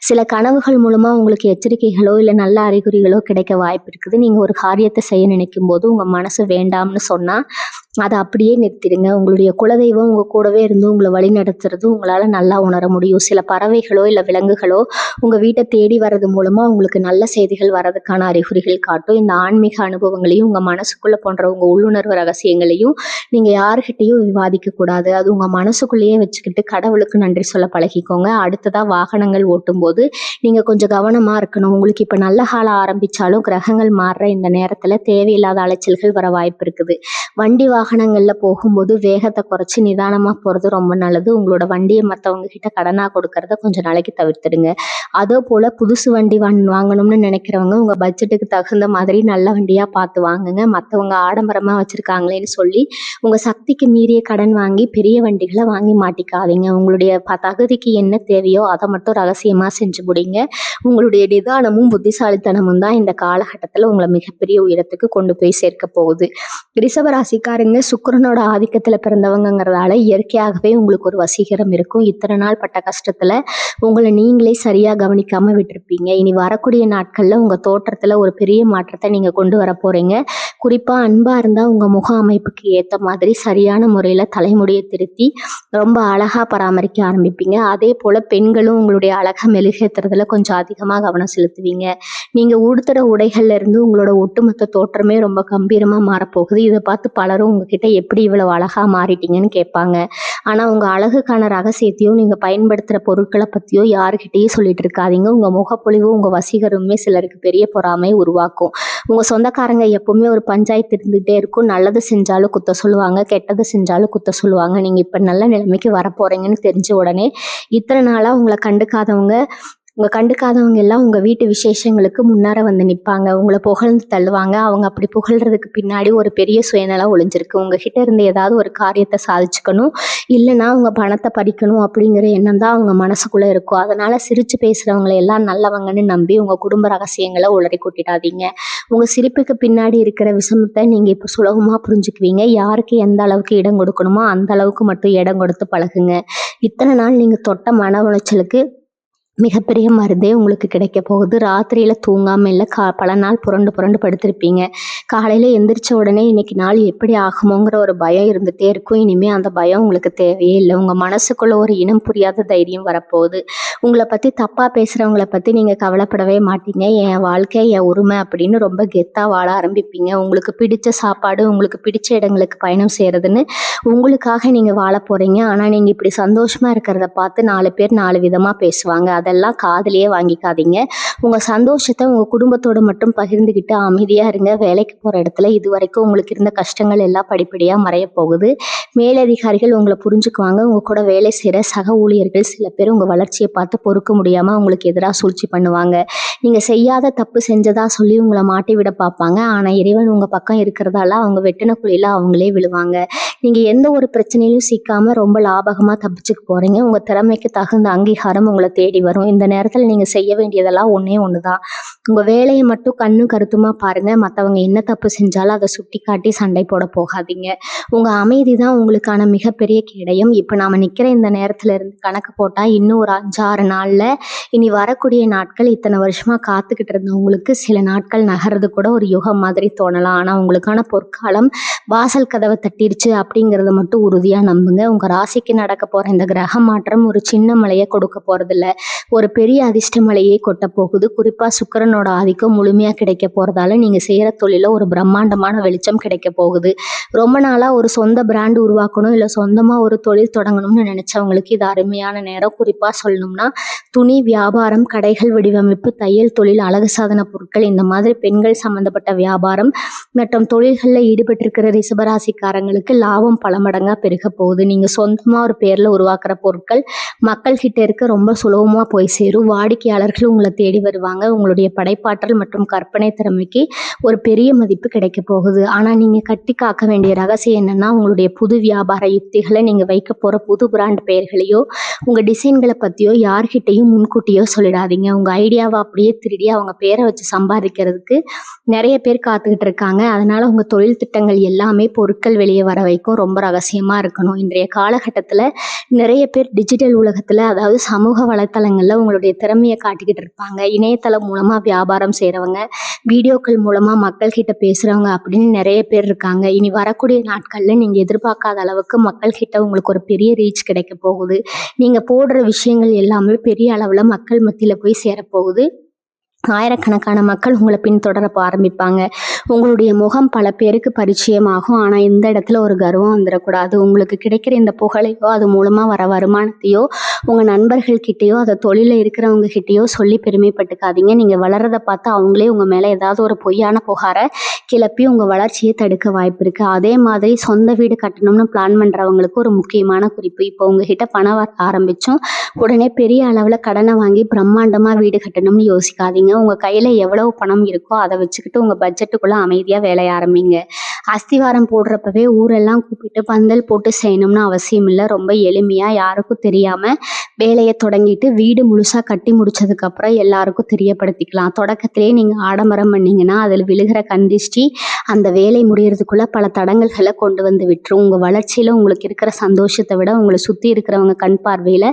சில கனவுகள் மூலமா உங்களுக்கு எச்சரிக்கைகளோ இல்ல நல்ல அறிகுறிகளோ கிடைக்க வாய்ப்பு இருக்குது. நீங்க ஒரு காரியத்தை செய்ய நினைக்கும் போது உங்க மனசு வேண்டாம்னு சொன்னா அதை அப்படியே நிறுத்திடுங்க. உங்களுடைய குலதெய்வம் உங்க கூடவே இருந்து உங்களை வழி நடத்துறது உங்களால நல்லா உணர முடியும். சில பறவைகளோ இல்ல விலங்குகளோ உங்க வீட்டை தேடி வர்றது மூலமா உங்களுக்கு நல்ல செய்திகள் வர்றதுக்கான அறிகுறிகள் காட்டும். இந்த ஆன்மீக அனுபவங்களையும் உங்க மனசுக்குள்ள போன்ற உங்க உள்ளுணர்வு ரகசியங்களையும் நீங்க யாருக்கிட்டையும் விவாதிக்க கூடாது. அது உங்க மனசுக்குள்ளேயே வச்சுக்கிட்டு கடவுளுக்கு நன்றி சொல்ல பழகிக்கோங்க. அடுத்ததா வாகனங்கள் ஓட்டும் போது நீங்க கொஞ்சம் கவனமா இருக்கணும். உங்களுக்கு இப்ப நல்ல காலம் ஆரம்பிச்சாலும் கிரகங்கள் மாறுற இந்த நேரத்துல தேவையில்லாத அலைச்சல்கள் வர வாய்ப்பு இருக்குது. வண்டி வாகனங்கள்ல போகும்போது வேகத்தை குறைச்சி நிதானமா போறது ரொம்ப நல்லது. உங்களோட வண்டியை மற்றவங்க கிட்ட கடனா கொடுக்கறத கொஞ்சம் நாளைக்கு தவிர்த்துடுங்க. அதே போல புதுசு வண்டி வாங்கணும்னு நினைக்கிறவங்க உங்க பட்ஜெட்டுக்கு தகுந்த மாதிரி நல்ல வண்டியா பார்த்து வாங்குங்க. மற்றவங்க ஆடம்பரமா வச்சிருக்காங்களேன்னு சொல்லி உங்க சக்திக்கு மீறிய கடன் வாங்கி பெரிய வண்டிகளை வாங்கி மாட்டிக்காதீங்க. உங்களுடைய தகுதிக்கு என்ன தேவையோ அதை மட்டும் ரகசியமா செஞ்சு முடிங்க. உங்களுடைய நிதானமும் புத்திசாலித்தனமும் தான் இந்த காலகட்டத்துல உங்களை மிகப்பெரிய உயரத்துக்கு கொண்டு போய் சேர்க்க போகுது. ரிஷபராசிக்காரங்க சுக்கிரனோட ஆதிக்கத்துல பிறந்தவங்கிறதால இயற்கையாகவே உங்களுக்கு ஒரு வசீகரம் இருக்கும். இத்தனை நாள் பட்ட கஷ்டத்துல உங்களை நீங்களே சரியா கவனிக்காம விட்டுருப்பீங்க. இனி வரக்கூடிய நாட்கள்ல உங்க தோற்றத்துல ஒரு பெரிய மாற்றத்தை நீங்க கொண்டு வர போறீங்க. குறிப்பா அன்பா இருந்தா உங்க முக அமைப்புக்கு ஏத்த மாதிரி சரியான முறையில தலைமுடியை திருத்தி ரொம்ப அழகா பராமரிக்க ஆரம்பிப்பீங்க. அதே போல பெண்களும் உங்களுடைய அழகை மெழுகேத்துறதுல கொஞ்சம் அதிகமா கவனம் செலுத்துவீங்க. நீங்க உடுத்துற உடைகள்ல இருந்து உங்களோட ஒட்டுமொத்த தோற்றமே ரொம்ப கம்பீரமா மாறப்போகுது. இதை பார்த்து பலரும் உங்ககிட்ட எப்படி இவ்வளவு அழகா மாறிட்டீங்கன்னு கேட்பாங்க. ஆனா உங்க அழகுக்கான ரகசியத்தையும் நீங்க பயன்படுத்துற பொருட்களை பத்தியோ யாருக்கிட்டையும் சொல்லிட்டு இருக்காதீங்க. உங்க முகப்பொழிவு உங்க வசீகரமே சிலருக்கு பெரிய பொறாமையை உருவாக்கும். உங்க சொந்தக்காரங்க எப்பவுமே ஒரு பஞ்சாயத்து இருந்துகிட்டே இருக்கும். நல்லது செஞ்சாலும் குத்த சொல்லுவாங்க, கெட்டது செஞ்சாலும் குத்த சொல்லுவாங்க. நீங்க இப்ப நல்ல நிலைமைக்கு வரப்போறீங்கன்னு தெரிஞ்ச உடனே இத்தனை நாளா உங்களை கண்டுக்காதவங்க எல்லாம் உங்க வீட்டு விசேஷங்களுக்கு முன்னார வந்து நிற்பாங்க. உங்களை புகழ்ந்து தள்ளுவாங்க. அவங்க அப்படி புகழ்றதுக்கு பின்னாடி ஒரு பெரிய சுயநலம் ஒளிஞ்சிருக்கு. உங்ககிட்ட இருந்து ஏதாவது ஒரு காரியத்தை சாதிச்சுக்கணும், இல்லைன்னா உங்க பணத்தை பறிக்கணும் அப்படிங்கிற எண்ணம் தான் அவங்க மனசுக்குள்ள இருக்கும். அதனால சிரிச்சு பேசுறவங்களை எல்லாம் நல்லவங்கன்னு நம்பி உங்க குடும்ப ரகசியங்களை உளறி கொட்டிடாதீங்க. உங்க சிரிப்புக்கு பின்னாடி இருக்கிற விஷமத்தை நீங்க இப்ப சுலபமா புரிஞ்சுக்குவீங்க. யாருக்கு எந்த அளவுக்கு இடம் கொடுக்கணுமோ அந்த அளவுக்கு மட்டும் இடம் கொடுத்து பழகுங்க. இத்தனை நாள் நீங்க தொட்ட மன உளைச்சலுக்கு மிகப்பெரிய மருந்தே உங்களுக்கு கிடைக்க போகுது. ராத்திரியில தூங்காம இல்லை பல நாள் புரண்டு புரண்டு படுத்திருப்பீங்க. காலையில எந்திரிச்ச உடனே இன்னைக்கு நாள் எப்படி ஆகுமோங்கிற ஒரு பயம் இருந்துட்டே இருக்கும். இனிமே அந்த பயம் உங்களுக்கு தேவையே இல்லை. உங்க மனசுக்குள்ள ஒரு இனம் புரியாத தைரியம் வரப்போகுது. உங்களை பத்தி தப்பா பேசுறவங்களை பத்தி நீங்க கவலைப்படவே மாட்டீங்க. என் வாழ்க்கை என் உரிமை அப்படின்னு ரொம்ப கெத்தா வாழ ஆரம்பிப்பீங்க. உங்களுக்கு பிடிச்ச சாப்பாடு, உங்களுக்கு பிடிச்ச இடங்களுக்கு பயணம் செய்யறதுன்னு உங்களுக்காக நீங்க வாழ போறீங்க. ஆனா நீங்க இப்படி சந்தோஷமா இருக்கிறத பார்த்து 4 பேர் 4 விதமா பேசுவாங்க. அதெல்லாம் காதுலயே வாங்கிக்காதீங்க. உங்க சந்தோஷத்தை உங்க குடும்பத்தோட மட்டும் பகிர்ந்துகிட்டு அமைதியா இருங்க. வேலைக்கு போற இடத்துல இது வரைக்கும் உங்களுக்கு இருந்த கஷ்டங்கள் எல்லாம் படிப்படியா மறைய போகுது. மேலதிகாரிகள் உங்களை புரிஞ்சுக்குவாங்க. உங்க கூட வேலை செய்யற சக ஊழியர்கள் சில பேர் உங்க வளர்ச்சியை பார்த்து பொறுக்க முடியாம உங்களுக்கு எதிராக சூழ்ச்சி பண்ணுவாங்க. நீங்க செய்யாத தப்பு செஞ்சதா சொல்லி உங்களை மாட்டி விட பார்ப்பாங்க. ஆனா இறைவன் உங்க பக்கம் இருக்கிறதால அவங்க வெட்டின குழியில அவங்களே விழுவாங்க. நீங்கள் எந்த ஒரு பிரச்சனையிலும் சிக்காமல் ரொம்ப லாபகமாக தப்பிச்சுக்க போகிறீங்க. உங்கள் திறமைக்கு தகுந்த அங்கீகாரம் உங்களை தேடி வரும். இந்த நேரத்தில் நீங்கள் செய்ய வேண்டியதெல்லாம் ஒன்றே ஒன்று தான். உங்கள் வேலையை மட்டும் கண்ணும் கருத்துமாக பாருங்கள். மற்றவங்க என்ன தப்பு செஞ்சாலும் அதை சுட்டி காட்டி சண்டை போட போகாதீங்க. உங்கள் அமைதி தான் உங்களுக்கான மிகப்பெரிய கேடயம். இப்போ நாம் நிற்கிற இந்த நேரத்தில் இருந்து கணக்கு போட்டால் இன்னும் ஒரு 5-6 நாளில் இனி வரக்கூடிய நாட்கள் இத்தனை வருஷமாக காத்துக்கிட்டு இருந்தவங்களுக்கு சில நாட்கள் நகர்றது கூட ஒரு யுகம் மாதிரி தோணலாம். ஆனால் உங்களுக்கான பொற்காலம் வாசல் கதவை தட்டிருச்சு அப்படிங்கிறத மட்டும் உறுதியாக நம்புங்க. உங்கள் ராசிக்கு நடக்க போகிற இந்த கிரக மாற்றம் ஒரு சின்ன மலையை கொடுக்க போகிறதில்ல, ஒரு பெரிய அதிர்ஷ்ட மலையை கொட்ட போகுது. குறிப்பாக சுக்கிரனோட ஆதிக்கம் முழுமையாக கிடைக்க போகிறதால நீங்கள் செய்கிற தொழில ஒரு பிரம்மாண்டமான வெளிச்சம் கிடைக்க போகுது. ரொம்ப நாளாக ஒரு சொந்த பிராண்ட் உருவாக்கணும், இல்லை சொந்தமாக ஒரு தொழில் தொடங்கணும்னு நினச்சவங்களுக்கு இது அருமையான நேரம். குறிப்பாக சொல்லணும்னா துணி வியாபாரம், கடைகள் வடிவமைப்பு, தையல் தொழில், அழகு சாதன பொருட்கள், இந்த மாதிரி பெண்கள் சம்பந்தப்பட்ட வியாபாரம் மற்றும் தொழில்களில் ஈடுபட்டிருக்கிற ரிஷபராசிக்காரங்களுக்கு லாபம் பல மடங்காக பெருக போகுது. நீங்கள் சொந்தமாக ஒரு பேரில் உருவாக்குற பொருட்கள் மக்கள்கிட்ட இருக்க ரொம்ப சுலபமாக போய் சேரும். வாடிக்கையாளர்கள் உங்களை தேடி வருவாங்க. உங்களுடைய படைப்பாற்றல் மற்றும் கற்பனை திறமைக்கு ஒரு பெரிய மதிப்பு கிடைக்க போகுது. ஆனால் நீங்கள் கட்டி காக்க வேண்டிய ரகசியம் என்னென்னா, உங்களுடைய புது வியாபார யுக்திகளை, நீங்கள் வைக்க போகிற புது பிராண்ட் பெயர்களையோ உங்கள் டிசைன்களை பற்றியோ யார்கிட்டையும் முன்கூட்டியோ சொல்லிடாதீங்க. உங்கள் ஐடியாவை அப்படியே திருடி அவங்க பேரை வச்சு சம்பாதிக்கிறதுக்கு நிறைய பேர் காத்துக்கிட்டு இருக்காங்க. அதனால் உங்கள் தொழில் திட்டங்கள் எல்லாமே பொருட்கள் வெளியே வர வைக்கும் ரொம்ப ரகசியமாக இருக்கணும். இன்றைய காலகட்டத்தில் நிறைய பேர் டிஜிட்டல் உலகத்தில், அதாவது சமூக வலைத்தளங்களில் உங்களுடைய திறமையை காட்டிக்கிட்டு இருப்பாங்க. இணையதளம் மூலமாக வியாபாரம் செய்கிறவங்க, வீடியோக்கள் மூலமாக மக்கள்கிட்ட பேசுகிறவங்க அப்படின்னு நிறைய பேர் இருக்காங்க. இனி வரக்கூடிய நாட்களில் நீங்கள் எதிர்பார்க்காத அளவுக்கு மக்கள்கிட்ட உங்களுக்கு ஒரு பெரிய ரீச் கிடைக்க போகுது. நீங்கள் போடுற விஷயங்கள் எல்லாமே பெரிய அளவில் மக்கள் மத்தியில் போய் சேரப்போகுது. ஆயிரக்கணக்கான மக்கள் உங்களை பின்தொடர ஆரம்பிப்பாங்க. உங்களுடைய முகம் பல பேருக்கு பரிச்சயமாகும். ஆனால் இந்த இடத்துல ஒரு கர்வம் வந்துடக்கூடாது. உங்களுக்கு கிடைக்கிற இந்த புகழையோ அது மூலமாக வர வருமானத்தையோ உங்கள் நண்பர்கள்கிட்டையோ அதை தொழிலில் இருக்கிறவங்க கிட்டேயோ சொல்லி பெருமைப்பட்டுக்காதீங்க. நீங்கள் வளர்றதை பார்த்து அவங்களே உங்கள் மேலே ஏதாவது ஒரு பொய்யான புகாரை கிளப்பி உங்கள் வளர்ச்சியை தடுக்க வாய்ப்பு இருக்குது. அதே மாதிரி சொந்த வீடு கட்டணும்னு பிளான் பண்ணுறவங்களுக்கு ஒரு முக்கியமான குறிப்பு. இப்போ உங்ககிட்ட பணம் வர ஆரம்பித்தோம் உடனே பெரிய அளவில் கடனை வாங்கி பிரம்மாண்டமாக வீடு கட்டணும்னு யோசிக்காதீங்க. உங்கள் கையில் எவ்வளவு பணம் இருக்கோ அதை வச்சுக்கிட்டு உங்கள் பட்ஜெட்டுக்குள்ளே அமைதியாக வேலைய ஆரம்பிங்க. அஸ்திவாரம் போடுறப்பவே ஊரெல்லாம் கூப்பிட்டு பந்தல் போட்டு செய்யணும்னு அவசியம் இல்லை. ரொம்ப எளிமையாக யாருக்கும் தெரியாமல் வேலையை தொடங்கிட்டு வீடு முழுசாக கட்டி முடிச்சதுக்கப்புறம் எல்லாருக்கும் தெரியப்படுத்திக்கலாம். தொடக்கத்திலே நீங்கள் ஆடம்பரம் பண்ணிங்கன்னா அதில் விழுகிற கந்திஷ்டி அந்த வேலை முடியறதுக்குள்ளே பல தடங்கல்களை கொண்டு வந்து விட்டுரும். உங்கள் வளர்ச்சியில் உங்களுக்கு இருக்கிற சந்தோஷத்தை விட உங்களை சுற்றி இருக்கிறவங்க கண் பார்வையில்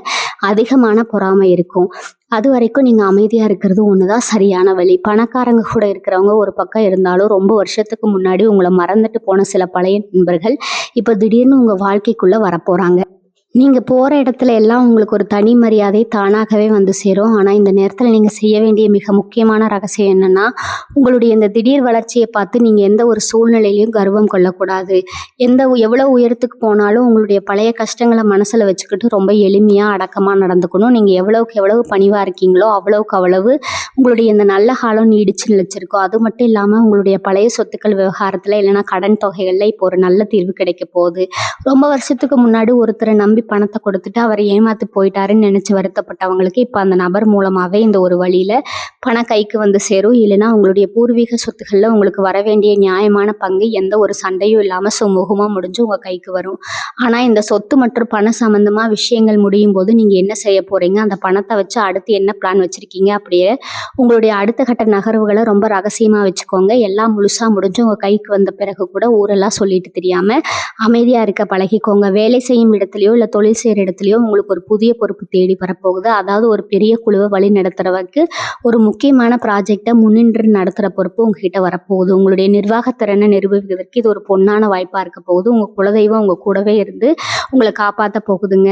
அதிகமான பொறாமை இருக்கும். அது வரைக்கும் நீங்கள் அமைதியாக இருக்கிறது ஒன்று தான் சரியான வழி. பணக்காரங்க கூட இருக்கிறவங்க ஒரு பக்கம் இருந்தாலும் ரொம்ப வருஷத்துக்கு முன்னாடி உங்களை மறந்துட்டு போன சில பழைய நண்பர்கள் இப்போ திடீர்னு உங்கள் வாழ்க்கைக்குள்ளே வரப்போகிறாங்க. நீங்கள் போகிற இடத்துல எல்லாம் உங்களுக்கு ஒரு தனி மரியாதை தானாகவே வந்து சேரும். ஆனால் இந்த நேரத்தில் நீங்கள் செய்ய வேண்டிய மிக முக்கியமான ரகசியம் என்னென்னா, உங்களுடைய இந்த திடீர் வளர்ச்சியை பார்த்து நீங்கள் எந்த ஒரு சூழ்நிலையிலையும் கர்வம் கொள்ளக்கூடாது. எவ்வளோ உயரத்துக்கு போனாலும் உங்களுடைய பழைய கஷ்டங்களை மனசில் வச்சுக்கிட்டு ரொம்ப எளிமையாக அடக்கமாக நடந்துக்கணும். நீங்கள் எவ்வளவுக்கு எவ்வளவு பணிவாக இருக்கீங்களோ அவ்வளவுக்கு அவ்வளவு உங்களுடைய இந்த நல்ல காலம் நீடிச்சு நிலைச்சிருக்கும். அது மட்டும் இல்லாமல் உங்களுடைய பழைய சொத்துக்கள் விவகாரத்தில் இல்லைன்னா கடன் தொகைகளில் இப்போ ஒரு நல்ல தீர்வு கிடைக்க போகுது. ரொம்ப வருஷத்துக்கு முன்னாடி ஒருத்தரை நம்பி பணத்தை கொடுத்துட்டு அவரை ஏமாத்து போயிட்டாருன்னு நினைச்சு வருத்தப்பட்டவங்களுக்கு இப்போ அந்த நபர் மூலமாகவே இந்த ஒரு வழியில பணம் கைக்கு வந்து சேரும். இல்லைன்னா உங்களுடைய பூர்வீக சொத்துக்களில் உங்களுக்கு வர வேண்டிய நியாயமான பங்கு எந்த ஒரு சண்டையும் இல்லாமல் சுமூகமாக முடிஞ்சு உங்கள் கைக்கு வரும். ஆனால் இந்த சொத்து மற்றும் பணம் சம்மந்தமாக விஷயங்கள் முடியும் போது நீங்கள் என்ன செய்ய போகிறீங்க, அந்த பணத்தை வச்சு அடுத்து என்ன பிளான் வச்சுருக்கீங்க, அப்படியே உங்களுடைய அடுத்த கட்ட நகர்வுகளை ரொம்ப ரகசியமாக வச்சுக்கோங்க. எல்லாம் முழுசாக முடிஞ்சு உங்கள் கைக்கு வந்த பிறகு கூட ஊரெல்லாம் சொல்லிட்டு தெரியாமல் அமைதியாக இருக்க பழகிக்கோங்க. வேலை செய்யும் இடத்துலையோ இல்லை தொழில் செய்கிற இடத்துலையோ உங்களுக்கு ஒரு புதிய பொறுப்பு தேடி வரப்போகுது. அதாவது ஒரு பெரிய குழுவை வழி நடத்துறவருக்கு ஒரு முக்கியமான ப்ராஜெக்டை முன்னின்று நடத்துகிற பொறுப்பு உங்ககிட்ட வரப்போகுது. உங்களுடைய நிர்வாகத்திறனை நிரூபிப்பதற்கு இது ஒரு பொன்னான வாய்ப்பாக இருக்க போகுது. உங்கள் குலதெய்வம் உங்கள் கூடவே இருந்து உங்களை காப்பாற்ற போகுதுங்க.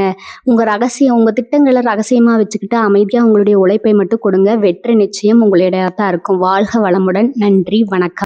உங்கள் ரகசியம், உங்கள் திட்டங்களை ரகசியமாக வச்சுக்கிட்டு அமைதியாக உங்களுடைய உழைப்பை மட்டும் கொடுங்க. வெற்றி நிச்சயம் உங்களுடைய தான் இருக்கும். வாழ்க வளமுடன். நன்றி, வணக்கம்.